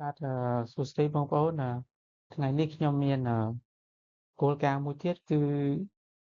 បាទសួស្តីបងប្អូនថ្ងៃនេះខ្ញុំមានគោលការណ៍មួយទៀតគឺ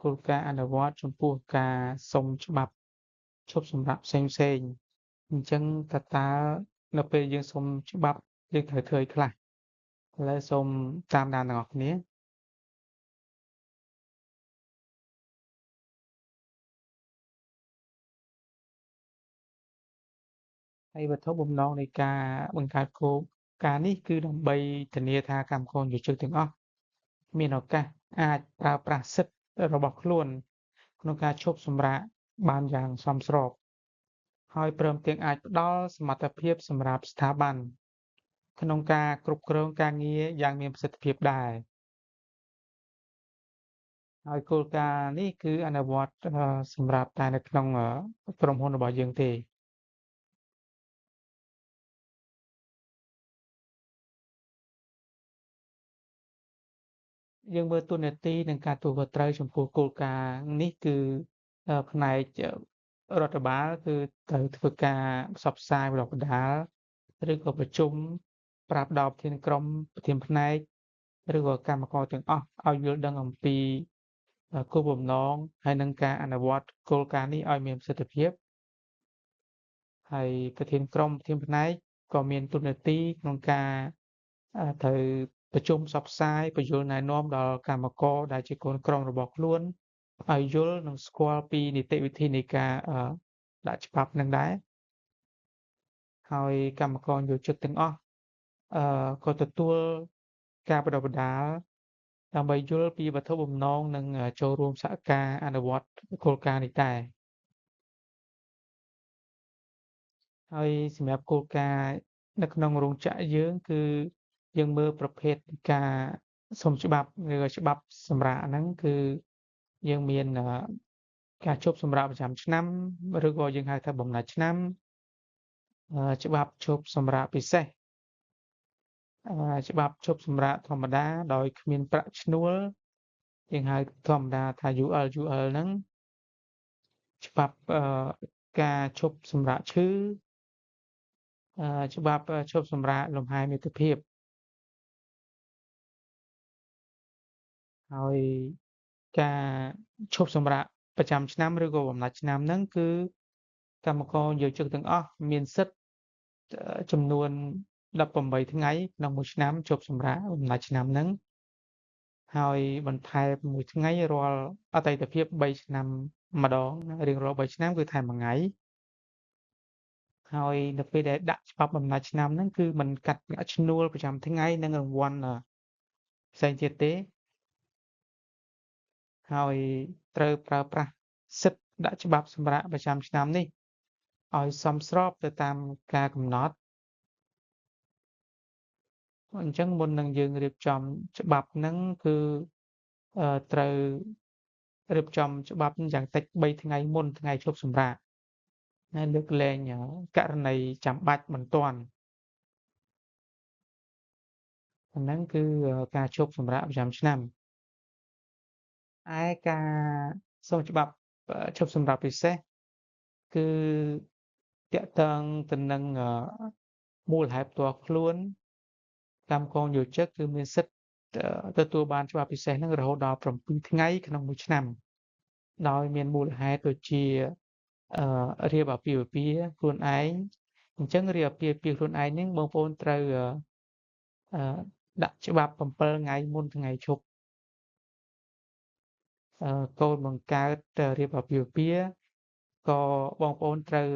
គោលការណ៍អនុវត្តចំពោះការសុំច្បាប់ឈប់សម្រាកផ្សេងៗអញ្ចឹងតើនៅពេលយើងសុំច្បាប់យើងត្រូវធ្វើអីខ្លះឥឡូវសូមតាមដានទាំងអស់គ្នាហើយវត្ថុបំណងនៃការបង្កើតគោលការណ៍នេះគឺដើម្បីធានាថាកម្មករនិយោជិតទាំងអស់មានឱកាសអាចប្រើប្រាស់សិទ្ធិរបស់ខ្លួនក្នុងការឈប់សម្រាកបានយ៉ាងសមស្រប ហើយព្រមទាំងអាចផ្ដល់សមត្ថភាពសម្រាប់ស្ថាប័នក្នុងការគ្រប់គ្រងការងារយ៉ាងមានប្រសិទ្ធភាពដែរហើយគោលការណ៍នេះគឺអនុវត្តសម្រាប់តែនៅក្នុងក្រុមហ៊ុនរបស់យើងទេយើងមើលតួនាទីនិងការទទួលខុសត្រូវចំពោះគោលការណ៍នេះគឺផ្នែករដ្ឋបាលគឺត្រូវធ្វើការផ្សព្វផ្សាយបណ្ដុះបណ្ដាលឬក៏ប្រជុំប្រាប់ដល់ប្រធានក្រុមប្រធានផ្នែកឬក៏កម្មករទាំងអស់ឲ្យយល់ដឹងអំពីគោលបំណងហើយនិងការអនុវត្តគោលការណ៍នេះឲ្យមានប្រសិទ្ធភាពហើយប្រធានក្រុមប្រធានផ្នែកក៏មានតួនាទីក្នុងការត្រូវប្រជុំផ្សព្វផ្សាយពន្យល់ណែនាំដល់កម្មករដែលជាកូនក្រុមរបស់ខ្លួនឲ្យយល់និងស្គាល់ពីនីតិវិធីនៃការដាក់ច្បាប់នឹងដែរហើយកម្មករនិយោជិតទាំងអស់ក៏ទទួលការបណ្តុះបណ្តាលដើម្បីយល់ពីវត្ថុបំណងនិងចូលរួមសហការអនុវត្តគោលការណ៍នេះដែរហើយសម្រាប់គោលការណ៍នៅក្នុងរោងចក្រយើងគឺយើងមើលប្រភេទការសុំច្បាប់ឬក៏ច្បាប់សម្រាកហ្នឹងគឺយើងមានការឈប់សម្រាកប្រចាំឆ្នាំឬក៏យើងហៅថាបំណាច់ឆ្នាំច្បាប់ឈប់សម្រាកពិសេសច្បាប់ឈប់សម្រាកធម្មតាដោយគ្មានប្រាក់ឈ្នួលយើងហៅធម្មតាថា UL ហ្នឹងច្បាប់ការឈប់សម្រាកឈឺច្បាប់ឈប់សម្រាកលំហែមាតុភាពហើយការឈប់សម្រាកប្រចាំឆ្នាំឬក៏បំណាច់ឆ្នាំហ្នឹងគឺកម្មករនិយោជិតទាំងអស់មានសិទ្ធិចំនួន18ថ្ងៃក្នុងមួយឆ្នាំឈប់សម្រាកបំណាច់ឆ្នាំហ្នឹងហើយបន្ថែមមួយថ្ងៃរាល់អតីតភាព3ឆ្នាំម្ដងរៀងរាល់3ឆ្នាំគឺថែម1ថ្ងៃហើយនៅពេលដែលដាក់ច្បាប់បំណាច់ឆ្នាំហ្នឹងគឺមិនកាត់ប្រាក់ឈ្នួលប្រចាំថ្ងៃនិងរង្វាន់ផ្សេងទៀតទេហើយត្រូវប្រើប្រាស់សិទ្ធិដាក់ច្បាប់សម្រាកប្រចាំឆ្នាំនេះឲ្យសមស្របទៅតាមការកំណត់អញ្ចឹងមុននឹងយើងរៀបចំច្បាប់ហ្នឹងគឺត្រូវរៀបចំច្បាប់យ៉ាងតិច3ថ្ងៃមុនថ្ងៃឈប់សម្រាកហើយលើកលែងករណីចាំបាច់បន្ទាន់អាហ្នឹងគឺការឈប់សម្រាកប្រចាំឆ្នាំឯការសុំច្បាប់ឈប់សម្រាកពិសេសគឺទាក់ទងទៅនឹងមូលហេតុផ្ទាល់ខ្លួនកម្មករនិយោជិតគឺមានសិទ្ធិទទួលបានច្បាប់ពិសេសហ្នឹងរហូតដល់7ថ្ងៃក្នុងមួយឆ្នាំដោយមានមូលហេតុដូចជារៀបអាពាហ៍ពិពាហ៍ខ្លួនឯងអញ្ចឹងរៀបអាពាហ៍ពិពាហ៍ខ្លួនឯងហ្នឹងបងប្អូនត្រូវអឺដាក់ច្បាប់7ថ្ងៃមុនថ្ងៃឈប់កូនបង្កើតរៀបអាពាហ៍ពិពាហ៍ក៏បងប្អូនត្រូវ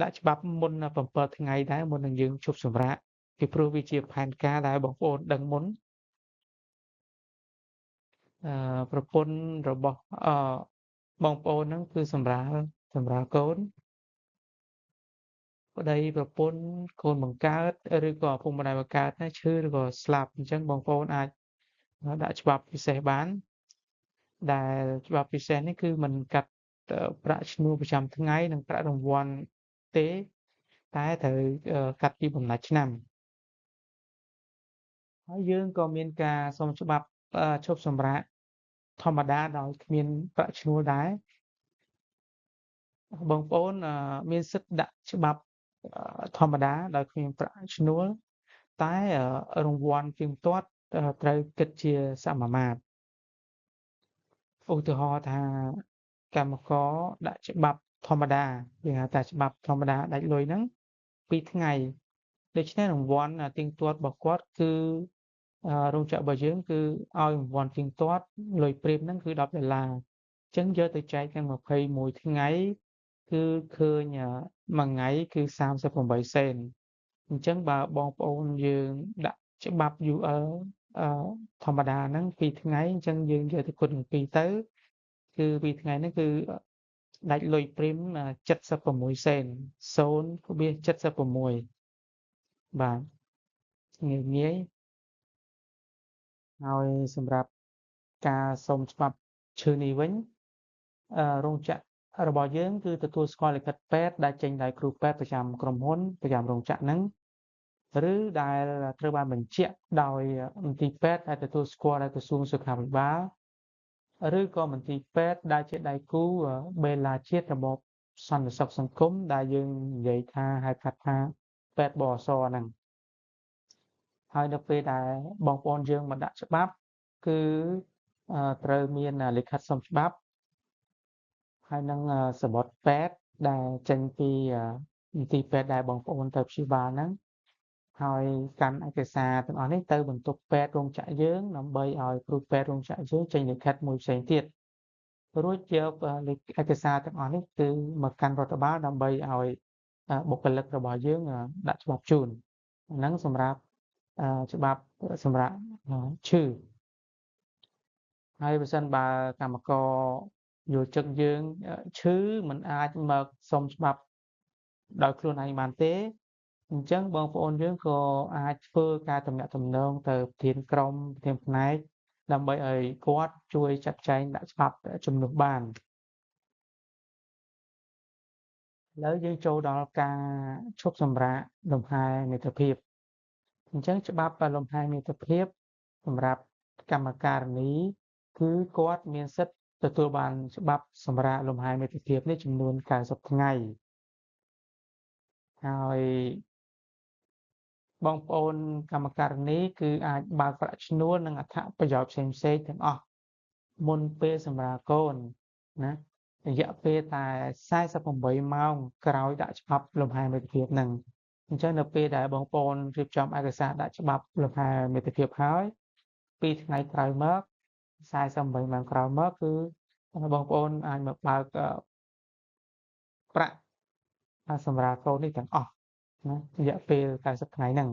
ដាក់ច្បាប់មុន7ថ្ងៃដែរមុននឹងយើងឈប់សម្រាកពីព្រោះវាជាផែនការដែលបងប្អូនដឹងមុនប្រពន្ធរបស់បងប្អូនហ្នឹងគឺសម្រាលកូនប្តីប្រពន្ធកូនបង្កើតឬក៏ឪពុកម្ដាយបង្កើតណាឈឺឬក៏ស្លាប់អញ្ចឹងបងប្អូនអាចដាក់ច្បាប់ពិសេសបានដែលច្បាប់ពិសេសនេះគឺមិនកាត់ប្រាក់ឈ្នួលប្រចាំថ្ងៃនិងប្រាក់រង្វាន់ទេតែត្រូវកាត់ពីបំណាច់ឆ្នាំហើយយើងក៏មានការសុំច្បាប់ឈប់សម្រាកធម្មតាដោយគ្មានប្រាក់ឈ្នួលដែរបងប្អូនមានសិទ្ធិដាក់ច្បាប់ធម្មតាដោយគ្មានប្រាក់ឈ្នួល តែរង្វាន់ទៀងទាត់ត្រូវគិតជាសមាមាត្រឧទាហរណ៍ថាកម្មករដាក់ច្បាប់ធម្មតាគេហៅថាច្បាប់ធម្មតាដាច់លុយហ្នឹង2ថ្ងៃដូច្នេះរង្វាន់ទៀងទាត់របស់គាត់គឺរោងចក្ររបស់យើងគឺឲ្យរង្វាន់ទៀងទាត់លុយព្រាមហ្នឹងគឺ$10អញ្ចឹងយកទៅចែកទាំង21ថ្ងៃគឺឃើញមួយថ្ងៃគឺ38សេនអញ្ចឹងបើបងប្អូនយើងដាក់ច្បាប់ UL ធម្មតាហ្នឹង2ថ្ងៃអញ្ចឹងយើងយកទៅគុណនឹង2ទៅគឺ2ថ្ងៃហ្នឹងគឺដាច់លុយព្រាម76សេន0.76បាទងាយៗហើយសម្រាប់ការសុំច្បាប់ឈ្មោះនេះវិញរោងចក្ររបស់យើងគឺទទួលស្គាល់លិខិតពេទ្យដែលចេញដោយគ្រូពេទ្យប្រចាំក្រុមហ៊ុនប្រចាំរោងចក្រហ្នឹងឬដែលត្រូវបានបញ្ជាក់ដោយមន្ទីរពេទ្យដែលទទួលស្គាល់ដោយក្រសួងសុខាភិបាលឬក៏មន្ទីរពេទ្យដែលជាដៃគូបេឡាជាតិរបបសន្តិសុខសង្គមដែលយើងនិយាយថាហៅកាត់ថាពេទ្យបអសហ្នឹងហើយនៅពេលដែលបងប្អូនយើងមកដាក់ច្បាប់គឺត្រូវមានលិខិតសុំច្បាប់ហើយនឹងសំបុត្រពេទ្យដែលចេញពីមន្ទីរពេទ្យដែលបងប្អូនទៅព្យាបាលហ្នឹងហើយកាន់ឯកសារទាំងអស់នេះទៅបន្ទប់ពេទ្យរោងចក្រយើងដើម្បីឲ្យគ្រូពេទ្យរោងចក្រយើងចេញលិខិតមួយផ្សេងទៀតរួចយកឯកសារទាំងអស់នេះគឺមកកាន់រដ្ឋបាលដើម្បីឲ្យបុគ្គលិករបស់យើងដាក់ច្បាប់ជូនហ្នឹងសម្រាប់ច្បាប់សម្រាប់ឈឺហើយបើសិនបើកម្មករយល់ចិត្តយើងឈឺមិនអាចមកសុំច្បាប់ដោយខ្លួនឯងបានទេអញ្ចឹងបងប្អូនយើងក៏អាចធ្វើការទំនាក់ទំនងទៅប្រធានក្រុមប្រធានផ្នែកដើម្បីឲ្យគាត់ជួយចាត់ចែងដាក់ច្បាប់ជំនួសបានឥឡូវយើងចូលដល់ការឈប់សម្រាកលំហែមិត្តភាពអញ្ចឹងច្បាប់លំហែមិត្តភាពសម្រាប់កម្មការិនីគឺគាត់មានសិទ្ធិទទួលបានច្បាប់សម្រាកលំហែមិត្តភាពនេះចំនួន90ថ្ងៃហើយបងប្អូនកម្មការិនីគឺអាចបើកប្រាក់ឈ្នួលនិងអត្ថប្រយោជន៍ផ្សេងៗទាំងអស់មុនពេលសម្រាលកូនណារយៈពេលតែ48ម៉ោងក្រោយដាក់ច្បាប់លំហែមិត្តភាពហ្នឹងអញ្ចឹងនៅពេលដែលបងប្អូនរៀបចំឯកសារដាក់ច្បាប់លំហែមិត្តភាពហើយ2ថ្ងៃក្រោយមក48ម៉ោងក្រោយមកគឺបងប្អូនអាចមកបើកប្រាក់សម្រាលកូននេះទាំងអស់ណារយៈពេល90ថ្ងៃហ្នឹង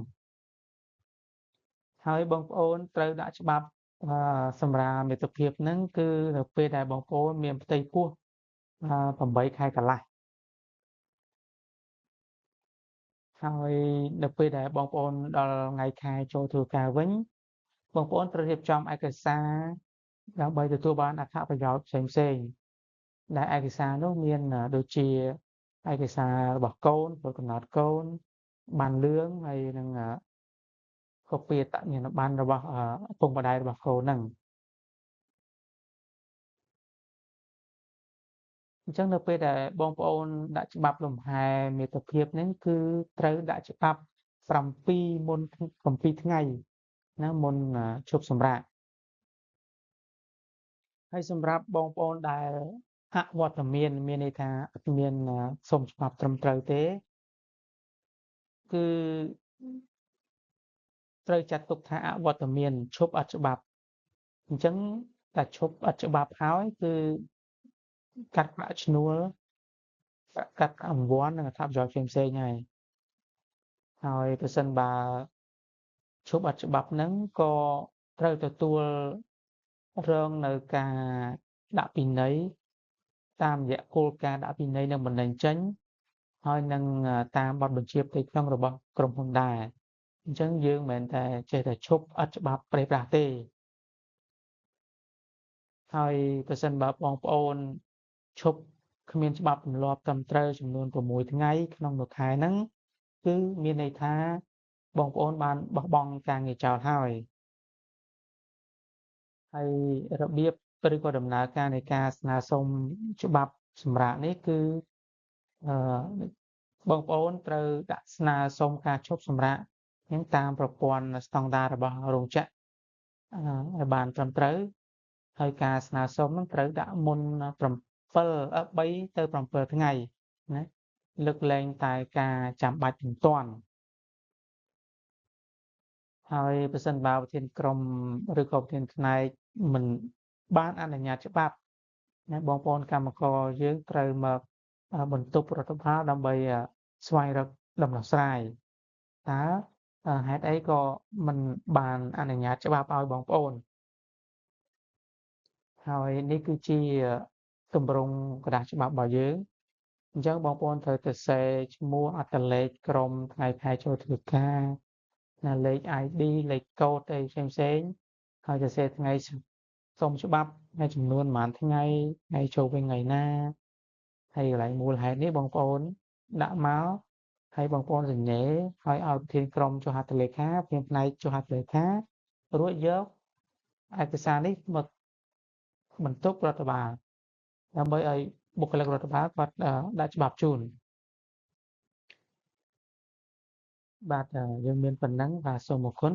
ហើយបងប្អូនត្រូវដាក់ច្បាប់សម្រាលមិត្តភាពហ្នឹងគឺនៅពេលដែលបងប្អូនមានផ្ទៃពោះ8ខែកន្លះហើយនៅពេលដែលបងប្អូនដល់ថ្ងៃខែចូលធ្វើការវិញបងប្អូនត្រូវរៀបចំឯកសារដើម្បីទទួលបានអត្ថប្រយោជន៍ផ្សេងៗដែលឯកសារនោះមានដូចជាឯកសាររបស់កូនព្រោះកំណត់កូនបានលឿងហើយនឹងកូពីអត្តសញ្ញាណប័ណ្ណរបស់ឪពុកម្ដាយរបស់កូនហ្នឹងអញ្ចឹងនៅពេលដែលបងប្អូនដាក់ច្បាប់លំហែមាតុភាពហ្នឹងគឺត្រូវដាក់ច្បាប់7មុន7ថ្ងៃណាមុនឈប់សម្រាកហើយសម្រាប់បងប្អូនដែលអវត្តមានមានន័យថាអត់មានសុំច្បាប់ត្រឹមត្រូវទេគឺត្រូវចាត់ទុកថាអវត្តមានឈប់អត់ច្បាប់អញ្ចឹងតែឈប់អត់ច្បាប់ហើយគឺកាត់ប្រាក់ឈ្នួលកាត់អង្វាន់និងអត្ថប្រយោជន៍ផ្សេងៗហើយប្រសិនបើឈប់អត់ច្បាប់ហ្នឹងក៏ត្រូវទទួលរងនៅការដាក់ពិន័យតាមរយៈគោលការណ៍ដាក់ពិន័យនិងបណ្តេញចេញហើយនឹងតាមបទបញ្ជាផ្ទៃក្នុងរបស់ក្រុមហ៊ុនដែរអញ្ចឹងយើងមិនមែនតែចេះតែឈប់អត់ច្បាប់ប្រេះប្រាស់ទេហើយប្រសិនបើបងប្អូនឈប់គ្មានច្បាប់ទម្លាប់ត្រឹមត្រូវចំនួន6ថ្ងៃក្នុងមួយខែហ្នឹងគឺមានន័យថាបងប្អូនបានបោះបង់ការងារចោលហើយរបៀបឬក៏ដំណើរការនៃការស្នើសុំច្បាប់សម្រាកនេះគឺបងប្អូនត្រូវដាក់ស្នើសុំការឈប់សម្រាក ហ្នឹងតាមប្រព័ន្ធស្តង់ដាររបស់រោងចក្រឲ្យបានត្រឹមត្រូវហើយការស្នើសុំហ្នឹងត្រូវដាក់មុន3ទៅ7ថ្ងៃណាលើកលែងតែការចាំបាច់បន្ទាន់ហើយប្រសិនបើប្រធានក្រុមឬក៏ប្រធានផ្នែកមិនបានអនុញ្ញាតច្បាប់ណាបងប្អូនកម្មករយើងត្រូវមកបន្ទប់រដ្ឋបាលដើម្បីស្វែងរកដំណោះស្រាយតើហេតុអីក៏មិនបានអនុញ្ញាតច្បាប់ឲ្យបងប្អូនហើយនេះគឺជាទម្រង់ក្រដាសច្បាប់របស់យើងអញ្ចឹងបងប្អូនត្រូវទៅសេឈ្មោះអត្តលេខក្រុមថ្ងៃខែចូលធ្វើការណាលេខ ID លេខកូដអីផ្សេងៗហើយសរសេរថ្ងៃសុំច្បាប់ហើយចំនួនប្រហែលថ្ងៃថ្ងៃចូលវិញថ្ងៃណាហើយកន្លែងមូលហេតុនេះបងប្អូនដាក់មកហើយបងប្អូនសញ្ញេហើយឲ្យប្រធានក្រុមចុះហត្ថលេខាប្រធានផ្នែកចុះហត្ថលេខារួចយកឯកសារនេះមកបន្ទប់រដ្ឋបាលដើម្បីឲ្យបុគ្គលិករដ្ឋបាលគាត់ដាក់ច្បាប់ជូនបាទយើងមានប៉ុណ្ណឹងបាទសូមអរគុណ